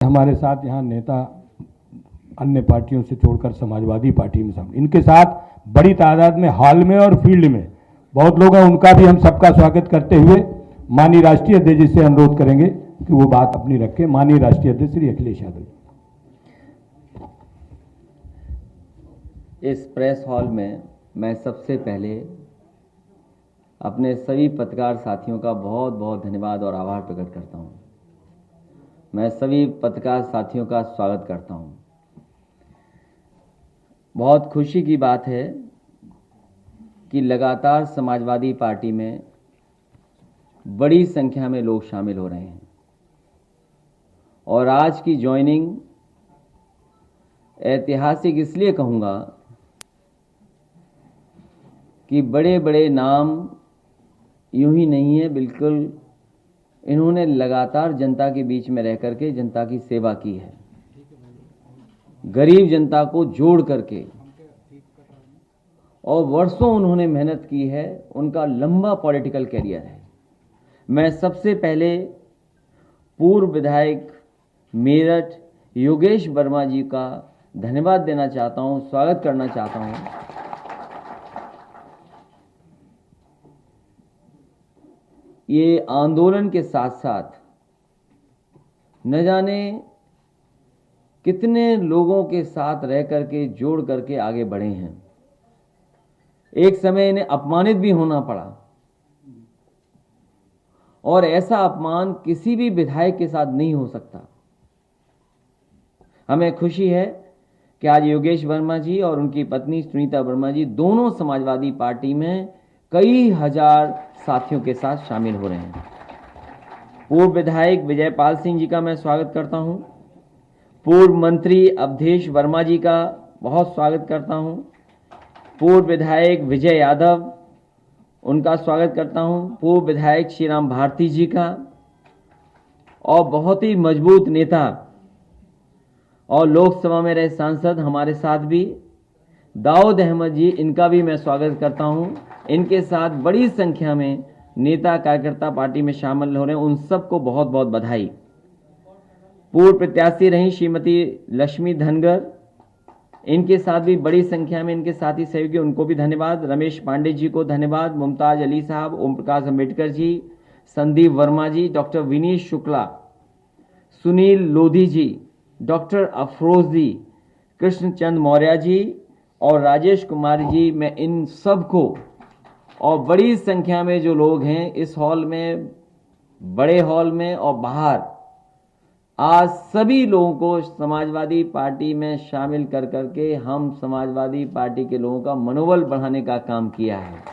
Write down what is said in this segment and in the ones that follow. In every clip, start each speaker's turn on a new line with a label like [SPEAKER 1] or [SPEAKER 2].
[SPEAKER 1] हमारे साथ यहाँ नेता अन्य पार्टियों से छोड़कर समाजवादी पार्टी में शामिल, इनके साथ बड़ी तादाद में हॉल में और फील्ड में बहुत लोग हैं। उनका भी हम सबका स्वागत करते हुए माननीय राष्ट्रीय अध्यक्ष जी से अनुरोध करेंगे कि वो बात अपनी रखें। माननीय राष्ट्रीय अध्यक्ष श्री अखिलेश यादव।
[SPEAKER 2] इस प्रेस हॉल में मैं सबसे पहले अपने सभी पत्रकार साथियों का बहुत बहुत धन्यवाद और आभार प्रकट करता हूं। मैं सभी पत्रकार साथियों का स्वागत करता हूं। बहुत खुशी की बात है कि लगातार समाजवादी पार्टी में बड़ी संख्या में लोग शामिल हो रहे हैं और आज की ज्वाइनिंग ऐतिहासिक इसलिए कहूँगा कि बड़े बड़े नाम यूं ही नहीं है, बिल्कुल इन्होंने लगातार जनता के बीच में रह करके जनता की सेवा की है, गरीब जनता को जोड़ करके, और वर्षों उन्होंने मेहनत की है। उनका लंबा पॉलिटिकल कैरियर है। मैं सबसे पहले पूर्व विधायक मेरठ योगेश वर्मा जी का धन्यवाद देना चाहता हूं, स्वागत करना चाहता हूं। ये आंदोलन के साथ साथ न जाने कितने लोगों के साथ रह करके जोड़ करके आगे बढ़े हैं। एक समय इन्हें अपमानित भी होना पड़ा और ऐसा अपमान किसी भी विधायक के साथ नहीं हो सकता। हमें खुशी है कि आज योगेश वर्मा जी और उनकी पत्नी सुनीता वर्मा जी दोनों समाजवादी पार्टी में कई हजार साथियों के साथ शामिल हो रहे हैं। पूर्व विधायक विजयपाल सिंह जी का मैं स्वागत करता हूं। पूर्व मंत्री अवधेश वर्मा जी का बहुत स्वागत करता हूं। पूर्व विधायक विजय यादव, उनका स्वागत करता हूं। पूर्व विधायक श्रीराम भारती जी का, और बहुत ही मजबूत नेता और लोकसभा में रहे सांसद हमारे साथ भी दाऊद अहमद जी, इनका भी मैं स्वागत करता हूं। इनके साथ बड़ी संख्या में नेता कार्यकर्ता पार्टी में शामिल हो रहे हैं, उन सबको बहुत बहुत बधाई। पूर्व प्रत्याशी रही श्रीमती लक्ष्मी धनगर, इनके साथ भी बड़ी संख्या में इनके साथी सहयोगी, उनको भी धन्यवाद। रमेश पांडे जी को धन्यवाद। मुमताज अली साहब, ओम प्रकाश अम्बेडकर जी, संदीप वर्मा जी, डॉक्टर विनीत शुक्ला, सुनील लोधी जी, डॉक्टर अफरोज जी, कृष्णचंद मौर्य जी और राजेश कुमार जी, मैं इन सबको और बड़ी संख्या में जो लोग हैं इस हॉल में, बड़े हॉल में और बाहर, आज सभी लोगों को समाजवादी पार्टी में शामिल कर करके हम समाजवादी पार्टी के लोगों का मनोबल बढ़ाने का काम किया है।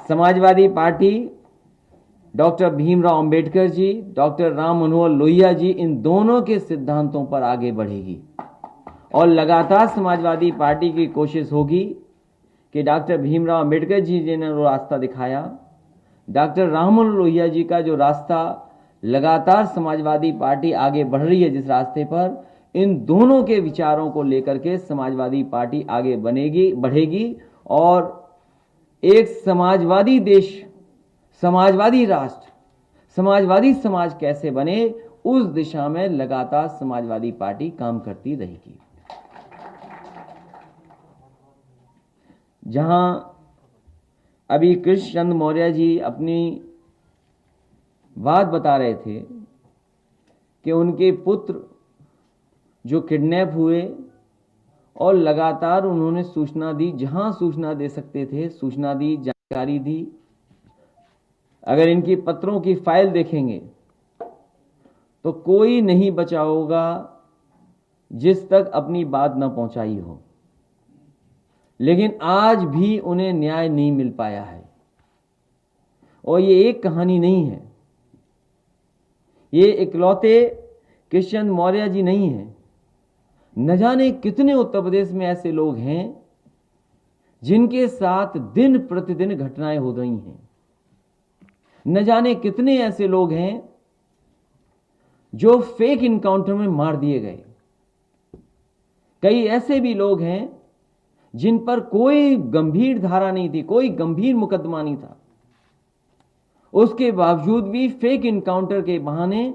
[SPEAKER 2] Samajwadi party doctor Bhimrao Ambedkar ji, doctor Ram Manohar Lohia ji, इन दोनों के सिद्धांतों पर आगे बढ़ेगी और लगातार समाजवादी पार्टी की कोशिश होगी कि डॉक्टर भीमराव अंबेडकर जी ने वो रास्ता दिखाया, डॉक्टर राम मनोहर लोहिया जी का जो रास्ता लगातार समाजवादी पार्टी आगे बढ़ रही है, जिस रास्ते पर, इन दोनों के विचारों को लेकर के समाजवादी पार्टी आगे बढ़ेगी और एक समाजवादी देश, समाजवादी राष्ट्र, समाजवादी समाज कैसे बने, उस दिशा में लगातार समाजवादी पार्टी काम करती रहेगी। जहां अभी कृष्णचंद मौर्य जी अपनी बात बता रहे थे कि उनके पुत्र जो किडनैप हुए और लगातार उन्होंने सूचना दी, जहां सूचना दे सकते थे सूचना दी, जानकारी दी। अगर इनकी पत्रों की फाइल देखेंगे तो कोई नहीं बचा होगा जिस तक अपनी बात न पहुंचाई हो, लेकिन आज भी उन्हें न्याय नहीं मिल पाया है। और ये एक कहानी नहीं है, ये इकलौते कृष्णचंद मौर्य जी नहीं है। न जाने कितने उत्तर प्रदेश में ऐसे लोग हैं जिनके साथ दिन प्रतिदिन घटनाएं हो रही हैं। न जाने कितने ऐसे लोग हैं जो फेक इनकाउंटर में मार दिए गए। कई ऐसे भी लोग हैं जिन पर कोई गंभीर धारा नहीं थी, कोई गंभीर मुकदमा नहीं था, उसके बावजूद भी फेक इनकाउंटर के बहाने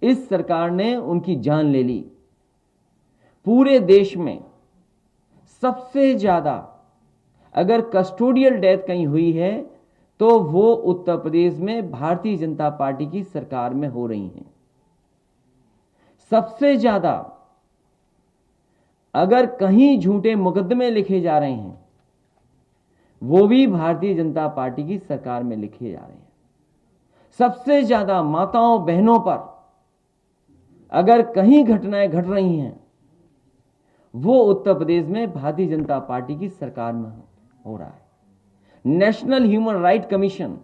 [SPEAKER 2] इस सरकार ने उनकी जान ले ली। पूरे देश में सबसे ज्यादा अगर कस्टोडियल डेथ कहीं हुई है तो वो उत्तर प्रदेश में भारतीय जनता पार्टी की सरकार में हो रही हैं। सबसे ज्यादा अगर कहीं झूठे मुकदमे लिखे जा रहे हैं वो भी भारतीय जनता पार्टी की सरकार में लिखे जा रहे हैं। सबसे ज्यादा माताओं बहनों पर अगर कहीं घटनाएं घट रही हैं वो उत्तर प्रदेश में भारतीय जनता पार्टी की सरकार में हो रहा है। नेशनल ह्यूमन राइट कमीशन,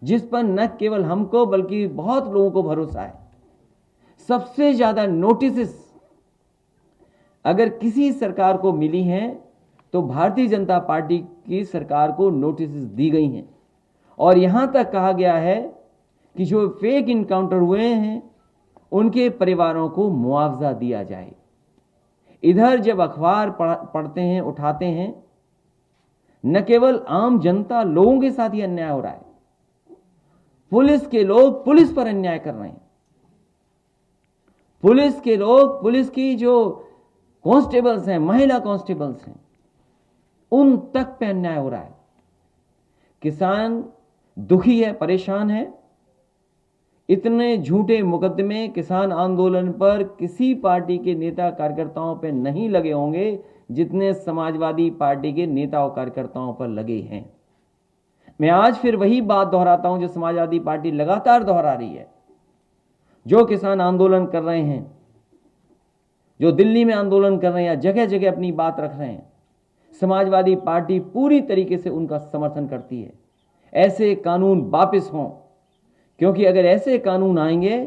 [SPEAKER 2] जिस पर न केवल हमको बल्कि बहुत लोगों को भरोसा है, सबसे ज्यादा नोटिस अगर किसी सरकार को मिली हैं तो भारतीय जनता पार्टी की सरकार को नोटिस दी गई हैं। और यहां तक कहा गया है कि जो फेक इनकाउंटर हुए हैं उनके परिवारों को मुआवजा दिया जाए। इधर जब अखबार पढ़ते हैं, उठाते हैं, न केवल आम जनता लोगों के साथ ही अन्याय हो रहा है, पुलिस के लोग पुलिस पर अन्याय कर रहे हैं। पुलिस के लोग, पुलिस की जो कांस्टेबल्स हैं, महिला कांस्टेबल्स हैं, उन तक पे अन्याय हो रहा है। किसान दुखी है, परेशान है। इतने झूठे मुकदमे किसान आंदोलन पर किसी पार्टी के नेता कार्यकर्ताओं पर नहीं लगे होंगे जितने समाजवादी पार्टी के नेता और कार्यकर्ताओं पर लगे हैं। मैं आज फिर वही बात दोहराता हूं जो समाजवादी पार्टी लगातार दोहरा रही है। जो किसान आंदोलन कर रहे हैं, जो दिल्ली में आंदोलन कर रहे हैं या जगह जगह अपनी बात रख रहे हैं, समाजवादी पार्टी पूरी तरीके से उनका समर्थन करती है। ऐसे कानून वापस हों, क्योंकि अगर ऐसे कानून आएंगे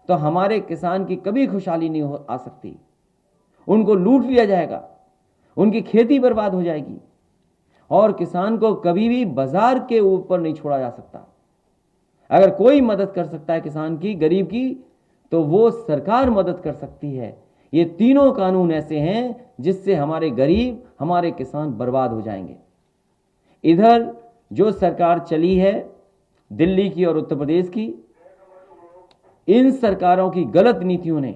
[SPEAKER 2] तो हमारे किसान की कभी खुशहाली नहीं आ सकती। उनको लूट लिया जाएगा, उनकी खेती बर्बाद हो जाएगी और किसान को कभी भी बाजार के ऊपर नहीं छोड़ा जा सकता। अगर कोई मदद कर सकता है किसान की, गरीब की, तो वो सरकार मदद कर सकती है। ये तीनों कानून ऐसे हैं जिससे हमारे गरीब, हमारे किसान बर्बाद हो जाएंगे। इधर जो सरकार चली है दिल्ली की और उत्तर प्रदेश की, इन सरकारों की गलत नीतियों ने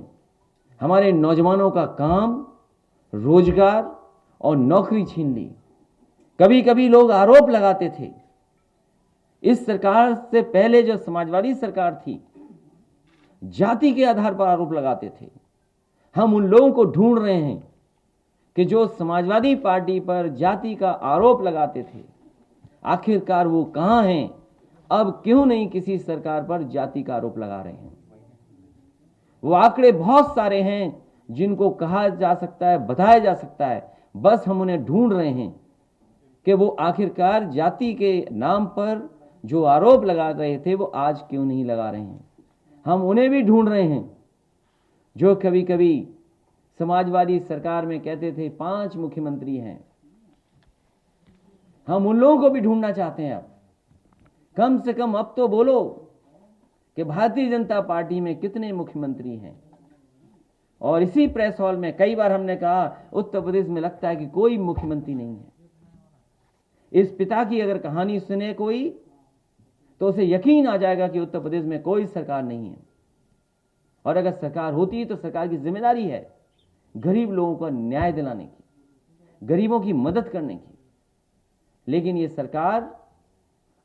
[SPEAKER 2] हमारे नौजवानों का काम, रोजगार और नौकरी छीन ली। कभी कभी लोग आरोप लगाते थे, इस सरकार से पहले जो समाजवादी सरकार थी जाति के आधार पर आरोप लगाते थे। हम उन लोगों को ढूंढ रहे हैं कि जो समाजवादी पार्टी पर जाति का आरोप लगाते थे, आखिरकार वो कहां हैं? अब क्यों नहीं किसी सरकार पर जाति का आरोप लगा रहे हैं? वो आंकड़े बहुत सारे हैं जिनको कहा जा सकता है, बताया जा सकता है, बस हम उन्हें ढूंढ रहे हैं कि वो आखिरकार जाति के नाम पर जो आरोप लगा रहे थे वो आज क्यों नहीं लगा रहे हैं। हम उन्हें भी ढूंढ रहे हैं जो कभी कभी समाजवादी सरकार में कहते थे 5 मुख्यमंत्री हैं। हम उन लोगों को भी ढूंढना चाहते हैं। अब कम से कम अब तो बोलो कि भारतीय जनता पार्टी में कितने मुख्यमंत्री हैं। और इसी प्रेस हॉल में कई बार हमने कहा उत्तर प्रदेश में लगता है कि कोई मुख्यमंत्री नहीं है। इस पिता की अगर कहानी सुने कोई तो उसे यकीन आ जाएगा कि उत्तर प्रदेश में कोई सरकार नहीं है। और अगर सरकार होती है तो सरकार की जिम्मेदारी है गरीब लोगों को न्याय दिलाने की, गरीबों की मदद करने की। लेकिन ये सरकार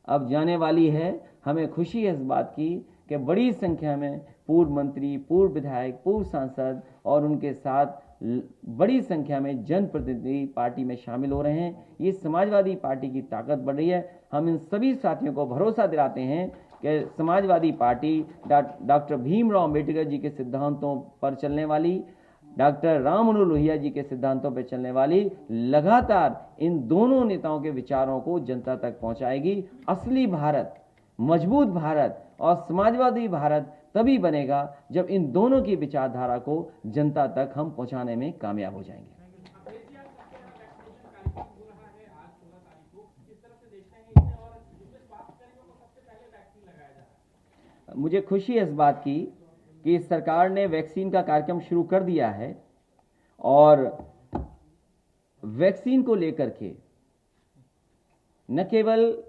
[SPEAKER 2] अब जाने वाली है। हमें खुशी है इस बात की कि बड़ी संख्या में पूर्व मंत्री, पूर्व विधायक, पूर्व सांसद और उनके साथ बड़ी संख्या में जनप्रतिनिधि पार्टी में शामिल हो रहे हैं। ये समाजवादी पार्टी की ताकत बढ़ रही है। हम इन सभी साथियों को भरोसा दिलाते हैं कि समाजवादी पार्टी डॉक्टर भीमराव अंबेडकर जी के सिद्धांतों पर चलने वाली, डॉक्टर राम मनोहर लोहिया जी के सिद्धांतों पर चलने वाली, लगातार इन दोनों नेताओं के विचारों को जनता तक पहुंचाएगी। असली भारत, मजबूत भारत और समाजवादी भारत तभी बनेगा जब इन दोनों की विचारधारा को जनता तक हम पहुंचाने में कामयाब हो जाएंगे। मुझे खुशी है इस बात की कि इस सरकार ने वैक्सीन का कार्यक्रम शुरू कर दिया है और वैक्सीन को लेकर के न केवल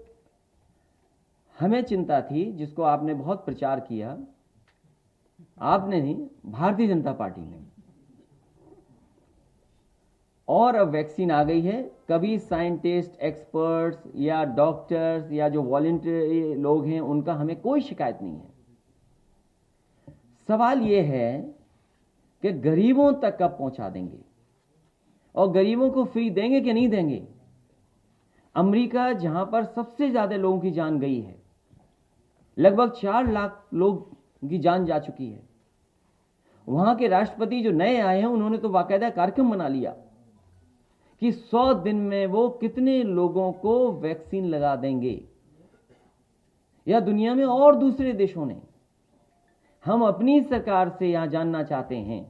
[SPEAKER 2] हमें चिंता थी, जिसको आपने बहुत प्रचार किया, आपने नहीं, भारतीय जनता पार्टी ने। और अब वैक्सीन आ गई है, कभी साइंटिस्ट, एक्सपर्ट्स या डॉक्टर्स या जो वॉलंटियर लोग हैं उनका हमें कोई शिकायत नहीं है। सवाल यह है कि गरीबों तक कब पहुंचा देंगे और गरीबों को फ्री देंगे कि नहीं देंगे। अमेरिका, जहां पर सबसे ज्यादा लोगों की जान गई है, लगभग 4 लाख लोग की जान जा चुकी है, वहां के राष्ट्रपति जो नए आए हैं उन्होंने तो बाकायदा कार्यक्रम बना लिया कि 100 दिन में वो कितने लोगों को वैक्सीन लगा देंगे। या दुनिया में और दूसरे देशों ने। हम अपनी सरकार से यहां जानना चाहते हैं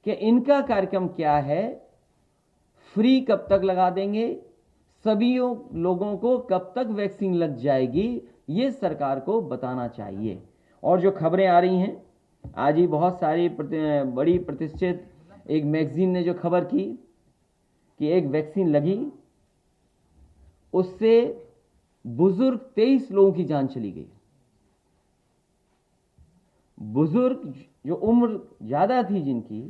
[SPEAKER 2] कि इनका कार्यक्रम क्या है, फ्री कब तक लगा देंगे, सभी लोगों को कब तक वैक्सीन लग जाएगी, ये सरकार को बताना चाहिए। और जो खबरें आ रही हैं, आज ही बहुत सारी बड़ी प्रतिष्ठित एक मैगजीन ने जो खबर की कि एक वैक्सीन लगी, उससे बुजुर्ग 23 लोगों की जान चली गई। बुजुर्ग जो उम्र ज्यादा थी जिनकी,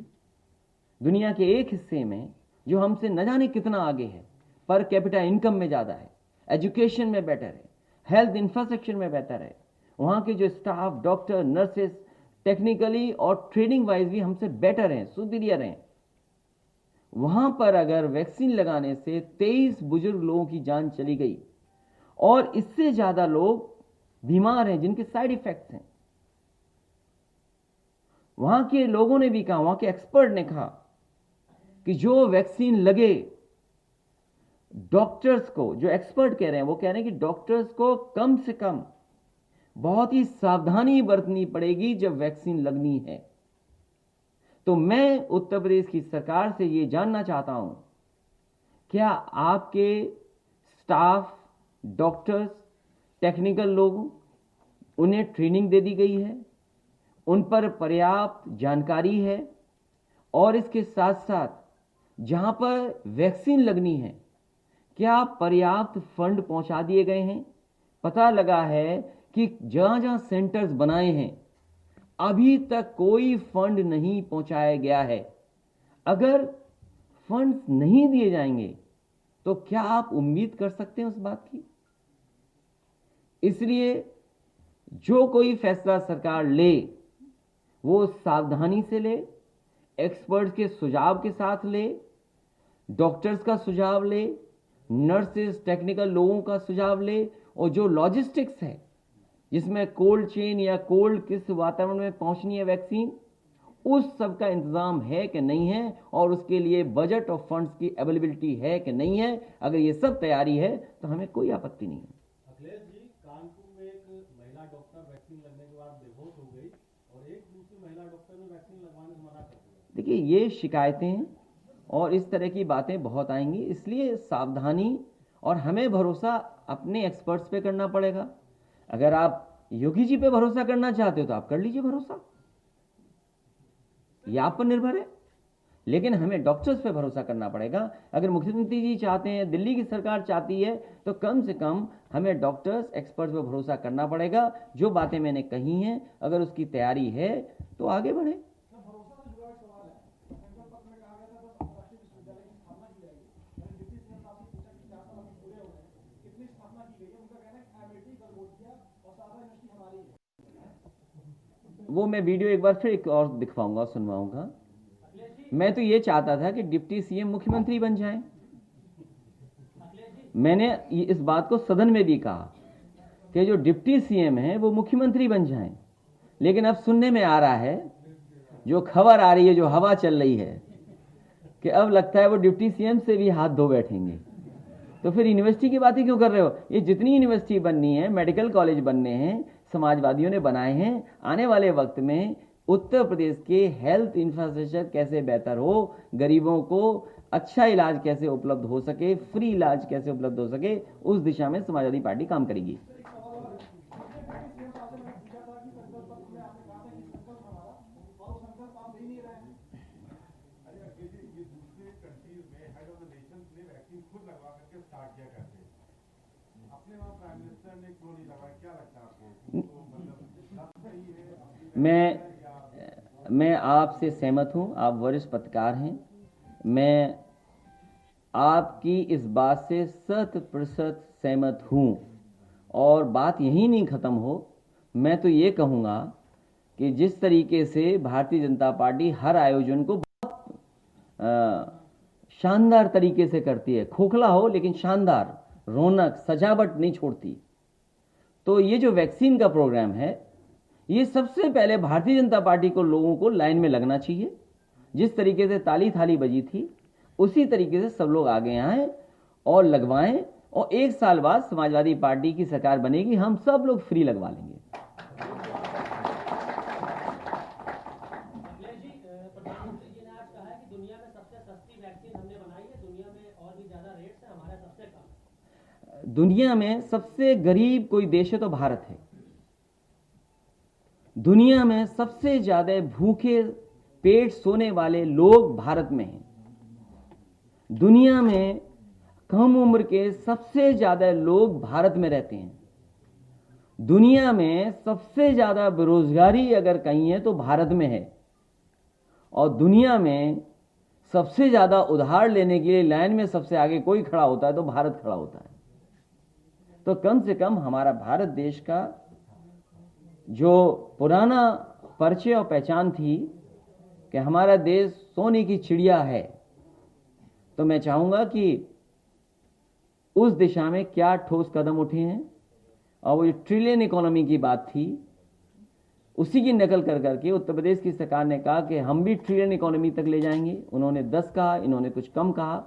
[SPEAKER 2] दुनिया के एक हिस्से में जो हमसे न जाने कितना आगे है, पर कैपिटा इनकम में ज्यादा है, एजुकेशन में बेटर है, हेल्थ इंफ्रास्ट्रक्चर में बेटर है, वहां के जो स्टाफ, डॉक्टर, नर्सेस टेक्निकली और ट्रेनिंग वाइज भी हमसे बेटर हैं, सुपीरियर हैं, वहां पर अगर वैक्सीन लगाने से 23 बुजुर्ग लोगों की जान चली गई और इससे ज्यादा लोग बीमार हैं जिनके साइड इफेक्ट्स हैं, वहां के लोगों ने भी कहा, वहां के एक्सपर्ट ने कहा कि जो वैक्सीन लगे, डॉक्टर्स को, जो एक्सपर्ट कह रहे हैं वो कह रहे हैं कि डॉक्टर्स को कम से कम बहुत ही सावधानी बरतनी पड़ेगी जब वैक्सीन लगनी है। तो मैं उत्तर प्रदेश की सरकार से यह जानना चाहता हूं, क्या आपके स्टाफ, डॉक्टर्स, टेक्निकल लोग, उन्हें ट्रेनिंग दे दी गई है, उन पर पर्याप्त जानकारी है, और इसके साथ साथ जहां पर वैक्सीन लगनी है क्या पर्याप्त फंड पहुंचा दिए गए हैं? पता लगा है कि जहां जहां सेंटर्स बनाए हैं अभी तक कोई फंड नहीं पहुंचाया गया है। अगर फंड्स नहीं दिए जाएंगे तो क्या आप उम्मीद कर सकते हैं उस बात की? इसलिए जो कोई फैसला सरकार ले वो सावधानी से ले, एक्सपर्ट्स के सुझाव के साथ ले, डॉक्टर्स का सुझाव ले, नर्सेस, टेक्निकल लोगों का सुझाव ले, और जो लॉजिस्टिक्स है जिसमें कोल्ड चेन या कोल्ड किस वातावरण में पहुंचनी है वैक्सीन, उस सब का इंतजाम है कि नहीं है, और उसके लिए बजट और फंड्स की अवेलेबिलिटी है कि नहीं है। अगर ये सब तैयारी है तो हमें कोई आपत्ति नहीं है।
[SPEAKER 3] अखिलेश जी, कानपुर में एक महिला डॉक्टर वैक्सीन लगने के बाद बेहोश हो गई और एक दूसरी महिला डॉक्टर ने वैक्सीन लगवाने से मना कर दिया।
[SPEAKER 2] देखिए, ये शिकायतें और इस तरह की बातें बहुत आएंगी, इसलिए सावधानी, और हमें भरोसा अपने एक्सपर्ट्स पे करना पड़ेगा। अगर आप योगी जी पे भरोसा करना चाहते हो तो आप कर लीजिए भरोसा, यह आप पर निर्भर है, लेकिन हमें डॉक्टर्स पे भरोसा करना पड़ेगा। अगर मुख्यमंत्री जी चाहते हैं, दिल्ली की सरकार चाहती है, तो कम से कम हमें डॉक्टर्स, एक्सपर्ट्स पे भरोसा करना पड़ेगा। जो बातें मैंने कही हैं, अगर उसकी तैयारी है तो आगे बढ़े। वो मैं वीडियो एक बार फिर एक और दिखवाऊंगा, सुनवाऊंगा। मैं तो ये चाहता था कि डिप्टी सीएम मुख्यमंत्री बन जाएं। मैंने इस बात को सदन में भी कहा कि जो डिप्टी सीएम है वो मुख्यमंत्री बन जाएं, लेकिन अब सुनने में आ रहा है, जो खबर आ रही है, जो हवा चल रही है, कि अब लगता है वो डिप्टी सीएम से भी हाथ धो बैठेंगे। तो फिर यूनिवर्सिटी की बातें क्यों कर रहे हो? ये जितनी यूनिवर्सिटी बननी है, मेडिकल कॉलेज बनने हैं, समाजवादियों ने बनाए हैं। आने वाले वक्त में उत्तर प्रदेश के हेल्थ इंफ्रास्ट्रक्चर कैसे बेहतर हो, गरीबों को अच्छा इलाज कैसे उपलब्ध हो सके, फ्री इलाज कैसे उपलब्ध हो सके, उस दिशा में समाजवादी पार्टी काम करेगी। मैं आपसे सहमत हूं, आप वरिष्ठ पत्रकार हैं। मैं आपकी इस बात से 100% सहमत हूं। और बात यहीं नहीं खत्म हो, मैं तो ये कहूंगा कि जिस तरीके से भारतीय जनता पार्टी हर आयोजन को बहुत शानदार तरीके से करती है, खोखला हो लेकिन शानदार, रौनक, सजावट नहीं छोड़ती, तो ये जो वैक्सीन का प्रोग्राम है, ये सबसे पहले भारतीय जनता पार्टी को, लोगों को लाइन में लगना चाहिए। जिस तरीके से ताली थाली बजी थी, उसी तरीके से सब लोग आगे आएं और लगवाएं, और 1 साल बाद समाजवादी पार्टी की सरकार बनेगी, हम सब लोग फ्री लगवा लेंगे।
[SPEAKER 3] प्रधानमंत्री जी ने आज कहा है कि दुनिया में सबसे सस्ती वैक्सीन हमने बनाई है, दुनिया में और भी ज्यादा रेट्स है, हमारा सबसे कम।
[SPEAKER 2] दुनिया में सबसे गरीब कोई देश है तो भारत है। दुनिया में सबसे ज्यादा भूखे पेट सोने वाले लोग भारत में हैं। दुनिया में कम उम्र के सबसे ज्यादा लोग भारत में रहते हैं। दुनिया में सबसे ज्यादा बेरोजगारी अगर कहीं है तो भारत में है। और दुनिया में सबसे ज्यादा उधार लेने के लिए लाइन में सबसे आगे कोई खड़ा होता है तो भारत खड़ा होता है। तो कम से कम हमारा भारत देश का जो पुराना परिचय और पहचान थी कि हमारा देश सोने की चिड़िया है, तो मैं चाहूंगा कि उस दिशा में क्या ठोस कदम उठे हैं। और वो जो ट्रिलियन इकोनॉमी की बात थी, उसी की नकल कर करके उत्तर प्रदेश की सरकार ने कहा कि हम भी ट्रिलियन इकोनॉमी तक ले जाएंगे। उन्होंने 10 कहा, इन्होंने कुछ कम कहा।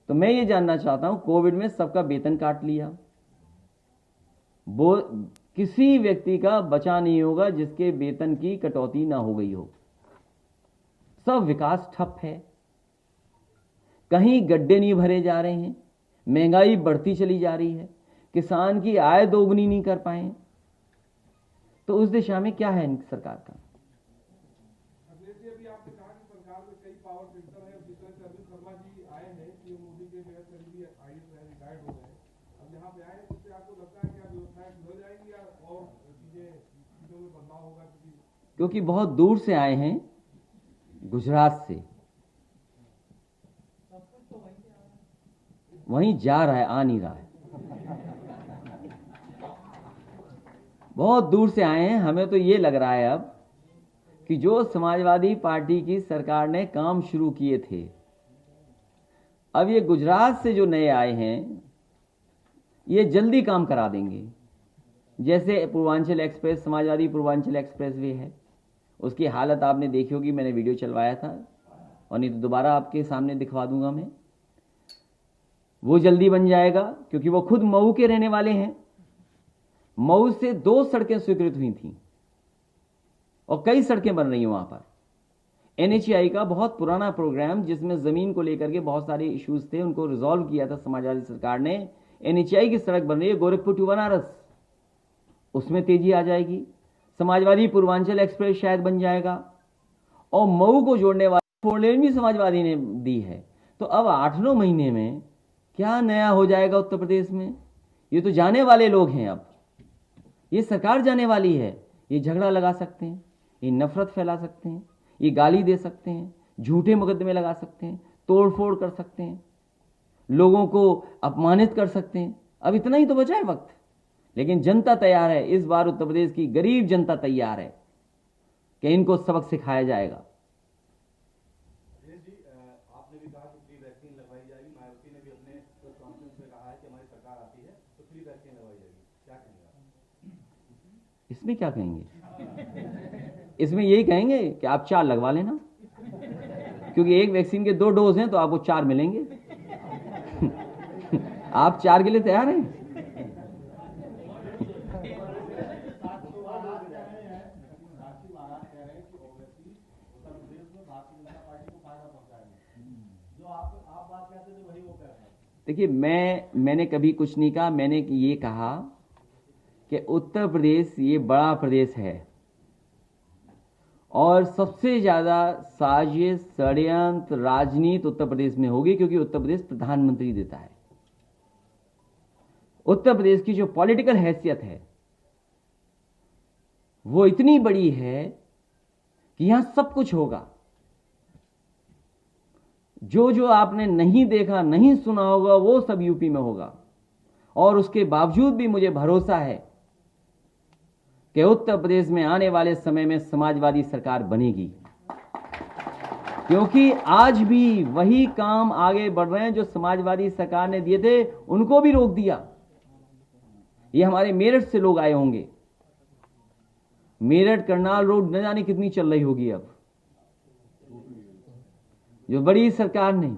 [SPEAKER 2] तो मैं ये जानना चाहता हूं, कोविड में सबका वेतन काट लिया, वो किसी व्यक्ति का बचा नहीं होगा जिसके वेतन की कटौती ना हो गई हो। सब विकास ठप है, कहीं गड्ढे नहीं भरे जा रहे हैं, महंगाई बढ़ती चली जा रही है, किसान की आय दोगुनी नहीं कर पाए। तो उस दिशा में क्या है सरकार का?
[SPEAKER 4] अखिलेश जी, अभी आपने कहा कि सरकार में कई पावर सेक्टर है, जिस तरह से अरविंद शर्मा जी आए हैं, पीएम मोदी के जगह से भी आईएएस रहे, रिटायर्ड हो गए, अब यहाँ पे आए, तो उससे आपको लगता है क्या व्यवस्थाएं सुधर जाएंगी या और चीजों में बदलाव होगा?
[SPEAKER 2] क्योंकि बहुत दूर से आए हैं, गुजरात से, वहीं जा रहा है, आ नहीं रहा है। बहुत दूर से आए हैं। हमें तो ये लग रहा है अब कि जो समाजवादी पार्टी की सरकार ने काम शुरू किए थे, अब ये गुजरात से जो नए आए हैं, ये जल्दी काम करा देंगे। जैसे Purvanchal express, Samajwadi Purvanchal express way है, उसकी हालत आपने देखी होगी, मैंने वीडियो चलवाया था, और नहीं तो दोबारा आपके सामने दिखवा दूंगा मैं। वो जल्दी बन जाएगा क्योंकि वो खुद मऊ के रहने वाले हैं। मऊ से 2 सड़कें स्वीकृत हुई थी और कई सड़कें बन रही हैं वहां पर। एनएचआई का बहुत पुराना प्रोग्राम, जिसमें जमीन को लेकर के बहुत सारे इश्यूज थे, उनको रिजॉल्व किया था समाजवादी सरकार ने। एनएचआई की सड़क बन रही है गोरखपुर टू बनारस, उसमें तेजी आ जाएगी। समाजवादी पूर्वांचल एक्सप्रेस शायद बन जाएगा, और मऊ को जोड़ने वाली 4 लेन भी समाजवादी ने दी है। तो अब 8-9 महीने में क्या नया हो जाएगा उत्तर प्रदेश में? ये तो जाने वाले लोग हैं, अब ये सरकार जाने वाली है। ये झगड़ा लगा सकते हैं, ये नफरत फैला सकते हैं, ये गाली दे सकते हैं, झूठे मुकदमे लगा सकते हैं, तोड़फोड़ कर सकते हैं, लोगों को अपमानित कर सकते हैं। अब इतना ही तो बचा है वक्त, लेकिन जनता तैयार है। इस बार उत्तर प्रदेश की गरीब जनता तैयार है कि इनको सबक सिखाया जाएगा।
[SPEAKER 4] जी, आपने भी कहा कि फ्री वैक्सीन लगवाई जाएगी, मायावती ने भी अपने प्रेस कॉन्फ्रेंस में कहा है कि हमारी सरकार आती है तो फ्री वैक्सीन लगवाई जाएगी, क्या कहेंगे आप?
[SPEAKER 2] इसमें क्या कहेंगे? इसमें यही कहेंगे कि आप 4 लगवा लेना, क्योंकि एक वैक्सीन के 2 डोज हैं तो आपको 4 मिलेंगे। आप 4 के लिए तैयार हैं? देखिए, मैंने कभी कुछ नहीं कहा। मैंने ये कहा कि उत्तर प्रदेश ये बड़ा प्रदेश है और सबसे ज्यादा साजिश, षड्यंत्र, राजनीति उत्तर प्रदेश में होगी, क्योंकि उत्तर प्रदेश प्रधानमंत्री देता है। उत्तर प्रदेश की जो पॉलिटिकल हैसियत है वो इतनी बड़ी है कि यहां सब कुछ होगा। जो जो आपने नहीं देखा, नहीं सुना होगा, वो सब यूपी में होगा। और उसके बावजूद भी मुझे भरोसा है कि उत्तर प्रदेश में आने वाले समय में समाजवादी सरकार बनेगी, क्योंकि आज भी वही काम आगे बढ़ रहे हैं जो समाजवादी सरकार ने दिए थे, उनको भी रोक दिया। ये हमारे मेरठ से लोग आए होंगे। मेरठ करनाल रोड न जाने कितनी चल रही होगी अब, जो बड़ी सरकार ने,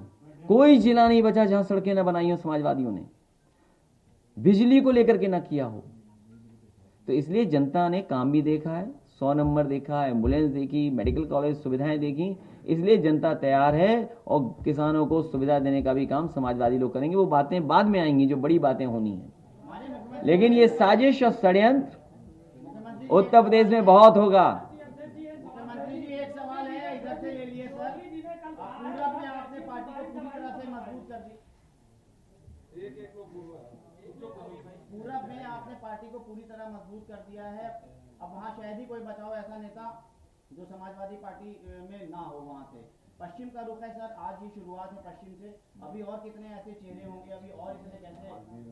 [SPEAKER 2] कोई जिला नहीं बचा जहां सड़कें न बनाई हो समाजवादियों ने, बिजली को लेकर के ना किया हो। तो इसलिए जनता ने काम भी देखा है, 100 नंबर देखा, एम्बुलेंस देखी, मेडिकल कॉलेज सुविधाएं देखी, इसलिए जनता तैयार है और किसानों को सुविधा देने का भी काम समाजवादी लोग करेंगे। वो बातें बाद में आएंगी, जो बड़ी बातें होनी है। लेकिन ये साजिश और षड्यंत्र उत्तर प्रदेश में बहुत होगा।
[SPEAKER 5] मुख्यमंत्री जी, एक सवाल है, इधर से ले लिए सर। पूरब में आपने पार्टी को पूरी तरह से मजबूत कर दी। पूरब में आपने पार्टी को पूरी तरह मजबूत कर दिया है। अब वहाँ शायद ही कोई बचाओ ऐसा नेता जो समाजवादी पार्टी में ना हो वहाँ से। पश्चिम का रुख है सर, आज ही शुरुआत है पश्चिम से। अभी और कितने ऐसे चेहरे होंगे, अभी और इतने कैसे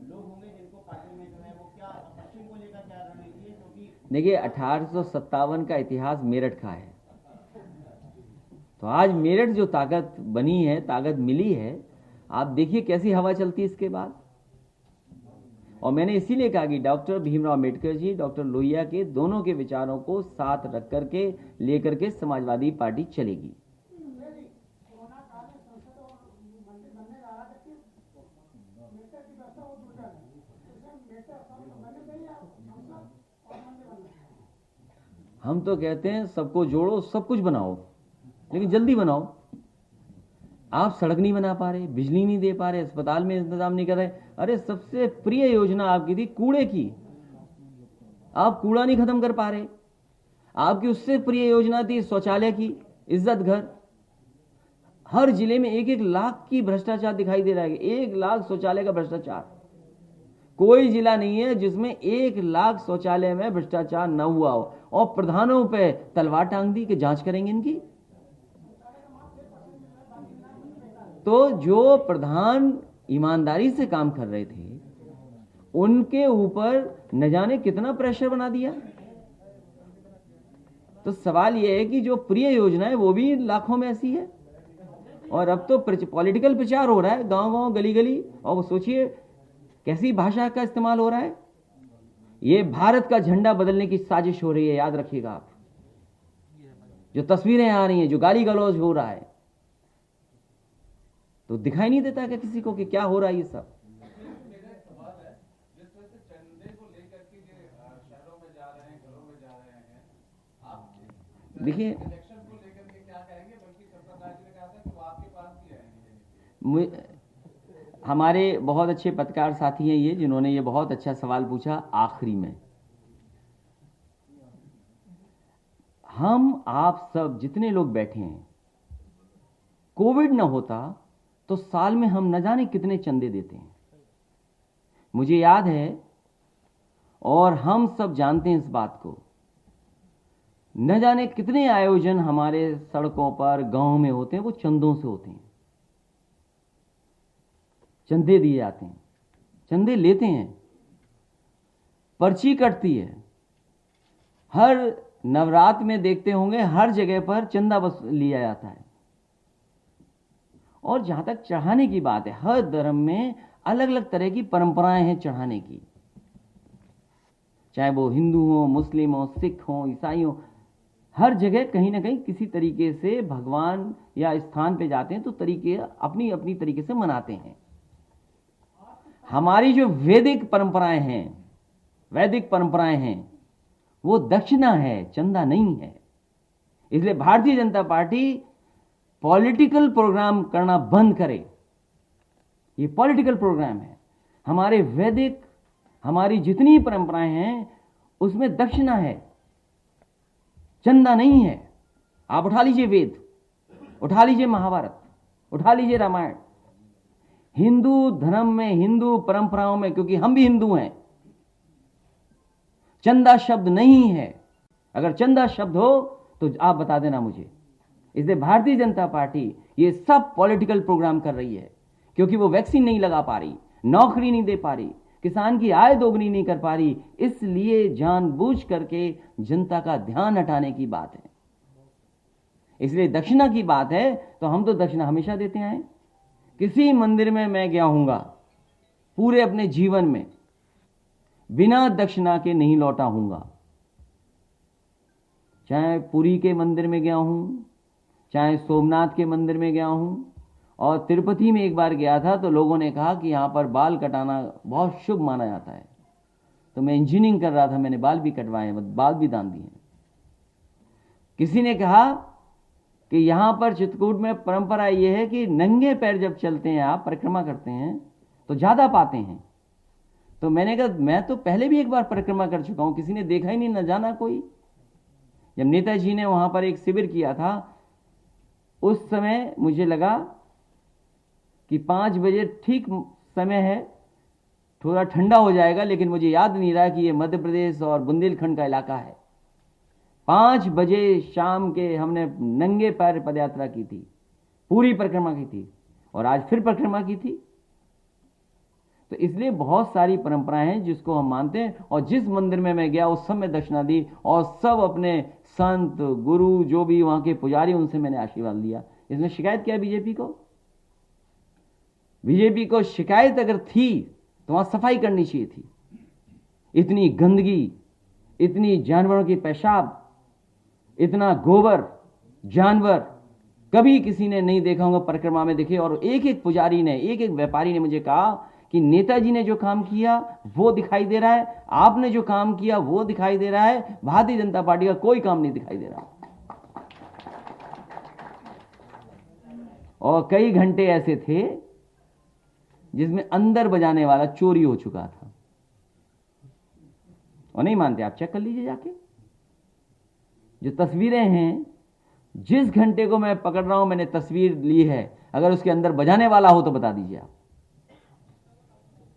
[SPEAKER 5] लोग होंगे जिनको पार्टी में जो है वो क्या पश्चिम को लेकर क्या रणनीति है? क्योंकि
[SPEAKER 2] देखिए 1857 का इतिहास मेरठ का है, तो आज मेरठ जो ताकत बनी है, ताकत मिली है, आप देखिए कैसी हवा चलती है इसके बाद। और मैंने इसीलिए कहा कि डॉक्टर भीमराव अम्बेडकर जी, डॉक्टर लोहिया के दोनों के विचारों को साथ रख करके लेकर के समाजवादी पार्टी चलेगी। हम तो कहते हैं सबको जोड़ो, सब कुछ बनाओ, लेकिन जल्दी बनाओ। आप सड़क नहीं बना पा रहे, बिजली नहीं दे पा रहे, अस्पताल में इंतजाम नहीं कर रहे। अरे सबसे प्रिय योजना आपकी थी कूड़े की, आप कूड़ा नहीं खत्म कर पा रहे। आपकी उससे प्रिय योजना थी शौचालय की, इज्जत घर। हर जिले में 1-1 लाख की भ्रष्टाचार दिखाई दे रहा है, 1 लाख शौचालय का भ्रष्टाचार। कोई जिला नहीं है जिसमें 1 लाख शौचालय में भ्रष्टाचार न हुआ हो। और प्रधानों पे तलवार टांग दी कि जांच करेंगे इनकी। तो जो प्रधान ईमानदारी से काम कर रहे थे, उनके ऊपर न जाने कितना प्रेशर बना दिया। तो सवाल यह है कि जो प्रिय योजना है वो भी लाखों में ऐसी है। और अब तो पॉलिटिकल प्रचार हो रहा है गांव-गांव, गली-गली, और वो सोचिए कैसी भाषा का इस्तेमाल हो रहा है। ये भारत का झंडा बदलने की साजिश हो रही है, याद रखिएगा आप। जो तस्वीरें आ रही हैं, जो गाली गलौज हो रहा है, तो दिखाई नहीं देता क्या किसी को कि क्या हो रहा है ये सब। देखिए हमारे बहुत अच्छे पत्रकार साथी हैं ये, जिन्होंने ये बहुत अच्छा सवाल पूछा आखिरी में। हम आप सब जितने लोग बैठे हैं, कोविड ना होता तो साल में हम न जाने कितने चंदे देते हैं। मुझे याद है और हम सब जानते हैं इस बात को, न जाने कितने आयोजन हमारे सड़कों पर, गांव में होते हैं, वो चंदों से होते हैं। चंदे दिए जाते हैं, चंदे लेते हैं, पर्ची कटती है। हर नवरात्र में देखते होंगे हर जगह पर चंदा बस लिया जाता है। और जहां तक चढ़ाने की बात है, हर धर्म में अलग अलग तरह की परंपराएं हैं चढ़ाने की, चाहे वो हिंदू हो, मुस्लिम हो, सिख हो, ईसाई हो। हर जगह कहीं ना कहीं किसी तरीके से भगवान या स्थान पे जाते हैं तो तरीके अपनी अपनी तरीके से मनाते हैं। हमारी जो वैदिक परंपराएं हैं वो दक्षिणा है, चंदा नहीं है। इसलिए Bharatiya Janata party political programme करना बंद करे। ये पॉलिटिकल प्रोग्राम है। हमारे वैदिक, हमारी जितनी परंपराएं हैं उसमें दक्षिणा है, चंदा नहीं है। आप उठा लीजिए वेद, उठा लीजिए महाभारत, उठा लीजिए रामायण। हिंदू धर्म में, हिंदू परंपराओं में, क्योंकि हम भी हिंदू हैं, चंदा शब्द नहीं है। अगर चंदा शब्द हो तो आप बता देना मुझे। इसलिए भारतीय जनता पार्टी ये सब पॉलिटिकल प्रोग्राम कर रही है, क्योंकि वो वैक्सीन नहीं लगा पा रही, नौकरी नहीं दे पा रही, किसान की आय दोगुनी नहीं कर पा रही, इसलिए जानबूझ करके जनता का ध्यान हटाने की बात है। इसलिए दक्षिणा की बात है तो हम तो दक्षिणा हमेशा देते आए। किसी मंदिर में मैं गया हूंगा पूरे अपने जीवन में, बिना दक्षिणा के नहीं लौटा हूंगा। चाहे पुरी के मंदिर में गया हूं, चाहे सोमनाथ के मंदिर में गया हूं, और तिरुपति में एक बार गया था तो लोगों ने कहा कि यहां पर बाल कटाना बहुत शुभ माना जाता है। तो मैं इंजीनियरिंग कर रहा था, मैंने बाल भी कटवाए, बाल भी दान दिए। किसी ने कहा कि यहां पर चित्रकूट में परंपरा यह है कि नंगे पैर जब चलते हैं, आप परिक्रमा करते हैं तो ज्यादा पाते हैं। तो मैंने कहा मैं तो पहले भी एक बार परिक्रमा कर चुका हूं, किसी ने देखा ही नहीं, न जाना कोई। जब नेताजी ने वहां पर एक शिविर किया था, उस समय मुझे लगा कि 5 बजे ठीक समय है, थोड़ा ठंडा हो जाएगा, लेकिन मुझे याद नहीं रहा कि यह मध्य प्रदेश और बुंदेलखंड का इलाका है। 5 बजे शाम के हमने नंगे पैर पदयात्रा की थी, पूरी परिक्रमा की थी, और आज फिर परिक्रमा की थी। तो इसलिए बहुत सारी परंपराएं हैं जिसको हम मानते हैं, और जिस मंदिर में मैं गया उस सब में दक्षिणा दी, और सब अपने संत गुरु जो भी वहां के पुजारी उनसे मैंने आशीर्वाद लिया। इसमें शिकायत क्या है बीजेपी को? बीजेपी को शिकायत अगर थी तो वहां सफाई करनी चाहिए थी। इतनी गंदगी, इतनी जानवरों की पेशाब, इतना गोबर जानवर कभी किसी ने नहीं देखा होगा परिक्रमा में देखे। और एक एक पुजारी ने, एक एक व्यापारी ने मुझे कहा कि नेताजी ने जो काम किया वो दिखाई दे रहा है, आपने जो काम किया वो दिखाई दे रहा है, भारतीय जनता पार्टी का कोई काम नहीं दिखाई दे रहा। और कई घंटे ऐसे थे जिसमें अंदर बजाने वाला चोरी हो चुका था। और नहीं मानते आप, चेक कर लीजिए जाके। जो तस्वीरें हैं, जिस घंटे को मैं पकड़ रहा हूं मैंने तस्वीर ली है, अगर उसके अंदर बजाने वाला हो तो बता दीजिए आप।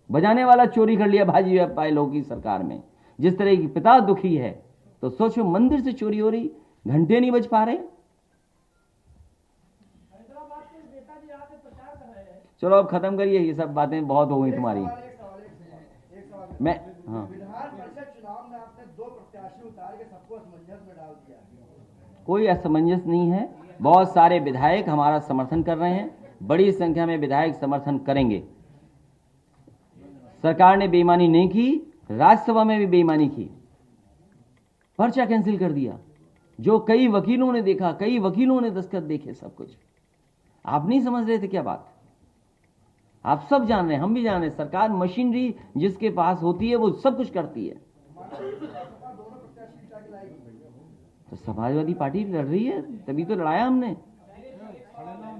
[SPEAKER 2] बजाने वाला चोरी कर लिया भाजपा पायलों की सरकार में। जिस तरह की पिता दुखी है तो सोचो, मंदिर से चोरी हो रही, घंटे नहीं बज पा रहे। चलो अब खत्म करिए, ये सब बातें बहुत हो गई तुम्हारी। मैं हाँ,
[SPEAKER 6] विधान परिषद चुनाव में आपने 2 प्रत्याशी उतार के सबको असमंजस में डाल दिया।
[SPEAKER 2] कोई असमंजस नहीं है। बहुत सारे विधायक हमारा समर्थन कर रहे हैं, बड़ी संख्या में विधायक समर्थन करेंगे। सरकार ने बेईमानी नहीं की, राज्यसभा में भी बेईमानी की, पर्चा कैंसिल कर दिया। जो कई वकीलों ने देखा, कई वकीलों ने दस्तखत देखे, सब कुछ। आप नहीं समझ रहे थे क्या बात? आप सब जान रहे हैं, हम भी जान रहे हैं। सरकार मशीनरी जिसके पास होती है वो सब कुछ करती है। तो समाजवादी पार्टी लड़ रही है, तभी तो लड़ाया हमने।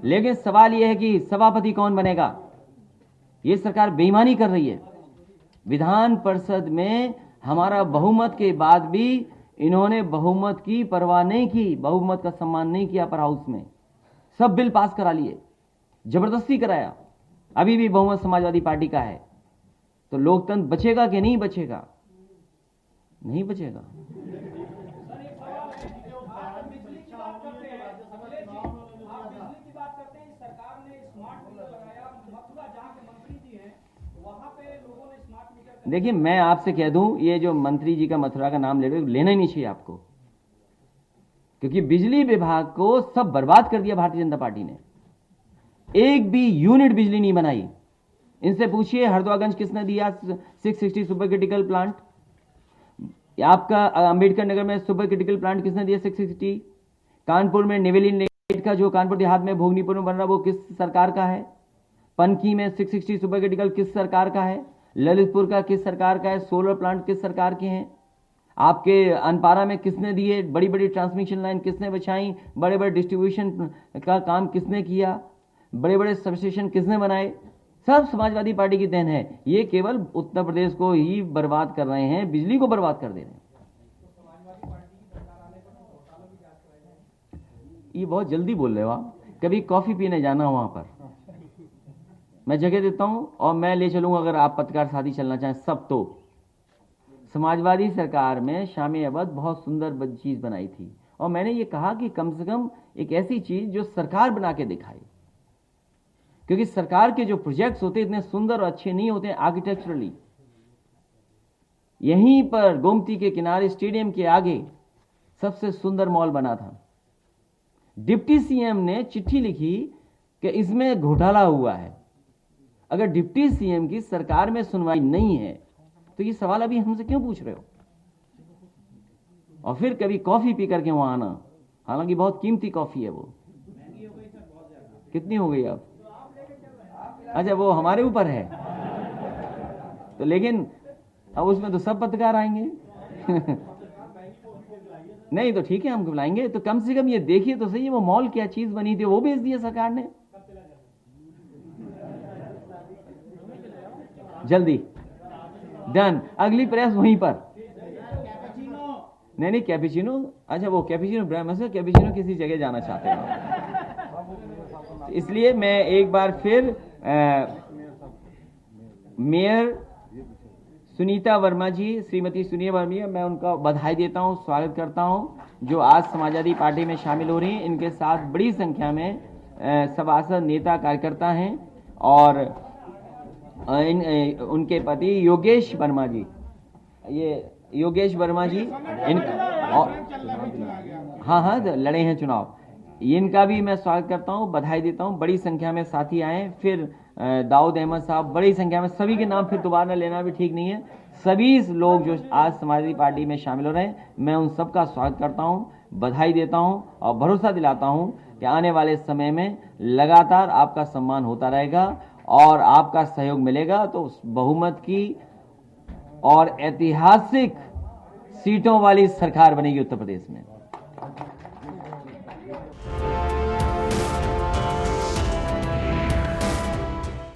[SPEAKER 2] लेकिन सवाल यह है कि सभापति कौन बनेगा? ये सरकार बेईमानी कर रही है। विधान परिषद में हमारा बहुमत के बाद भी इन्होंने बहुमत की परवाह नहीं की, बहुमत का सम्मान नहीं किया। पर हाउस में सब बिल पास करा लिए, जबरदस्ती कराया। अभी भी बहुमत समाजवादी पार्टी का है। तो लोकतंत्र बचेगा कि नहीं बचेगा? नहीं बचेगा। देखिए, मैं आपसे कह दूं, ये जो मंत्री जी का मथुरा का नाम ले रहे हो, लेना ही नहीं चाहिए आपको, क्योंकि बिजली विभाग को सब बर्बाद कर दिया भारतीय जनता पार्टी ने। एक भी यूनिट बिजली नहीं बनाई। इनसे पूछिए हरद्वागंज किसने दिया 660 सुपर क्रिटिकल प्लांट? आपका अंबेडकर नगर में सुपर क्रिटिकल प्लांट किसने दिया 660? कानपुर में नेवेली नेट का जो कानपुर देहात में भोगनीपुर में बन रहा वो किस सरकार का है? पनकी में 660 सुपर क्रिटिकल किस सरकार का है? ललितपुर का किस सरकार का है? सोलर प्लांट किस सरकार के हैं? आपके अनपारा में किसने दिए? बड़ी बड़ी ट्रांसमिशन लाइन किसने बिछाई? बड़े बड़े डिस्ट्रीब्यूशन का काम किसने किया? बड़े बड़े सबस्टेशन किसने बनाए? सब समाजवादी पार्टी की देन है। ये केवल उत्तर प्रदेश को ही बर्बाद कर रहे हैं, बिजली को बर्बाद कर दे रहे हैं। ये बहुत जल्दी बोल रहे हो आप। कभी कॉफी पीने जाना वहां पर, मैं जगह देता हूं और मैं ले चलूंगा। अगर आप पत्रकार साथी चलना चाहें सब, तो समाजवादी सरकार में शामी अवध बहुत सुंदर चीज बनाई थी, और मैंने ये कहा कि कम से कम एक ऐसी चीज जो सरकार बना के दिखाए, क्योंकि सरकार के जो प्रोजेक्ट्स होते इतने सुंदर और अच्छे नहीं होते आर्किटेक्चरली। यहीं पर गोमती के किनारे स्टेडियम के आगे सबसे सुंदर मॉल बना था। डिप्टी सीएम ने चिट्ठी लिखी कि इसमें घोटाला हुआ है। अगर डिप्टी सीएम की सरकार में सुनवाई नहीं है तो ये सवाल अभी हमसे क्यों पूछ रहे हो? और फिर कभी कॉफी पी करके वहां आना, हालांकि बहुत कीमती कॉफी है वो। कितनी हो गई अब? अच्छा, वो हमारे ऊपर है तो, लेकिन अब उसमें तो सब पत्रकार आएंगे नहीं तो ठीक है, हम बुलाएंगे। तो कम से कम ये देखिए तो सही, वो मॉल क्या चीज बनी थी, वो बेच दिया सरकार ने जल्दी। डन, अगली प्रेस वहीं पर। नहीं कैपेचिनो, अच्छा वो कैपेचिनो ब्रांड से, कैपेचिनो किसी जगह जाना चाहते हैं, इसलिए मैं एक बार फिर मेयर सुनीता वर्मा जी, श्रीमती सुनीता वर्मा, मैं उनका बधाई देता हूं, स्वागत करता हूं, जो आज समाजवादी पार्टी में शामिल हो रही हैं। इनके साथ बड़ी संख्या में सभासद, नेता, कार्यकर्ता हैं, और उनके पति योगेश वर्मा जी, ये योगेश वर्मा जी हाँ लड़े हैं चुनाव, इनका भी मैं स्वागत करता हूं, बधाई देता हूं। बड़ी संख्या में साथी आए, फिर दाऊद अहमद साहब, बड़ी संख्या में, सभी के नाम फिर दोबारा लेना भी ठीक नहीं है। सभी लोग जो आज समाजवादी पार्टी में शामिल हो रहे हैं, मैं उन सबका स्वागत करता हूं, बधाई देता हूं और भरोसा दिलाता हूं कि आने वाले समय में लगातार आपका सम्मान होता रहेगा और आपका सहयोग मिलेगा, तो उस बहुमत की और ऐतिहासिक सीटों वाली सरकार बनेगी उत्तर प्रदेश में।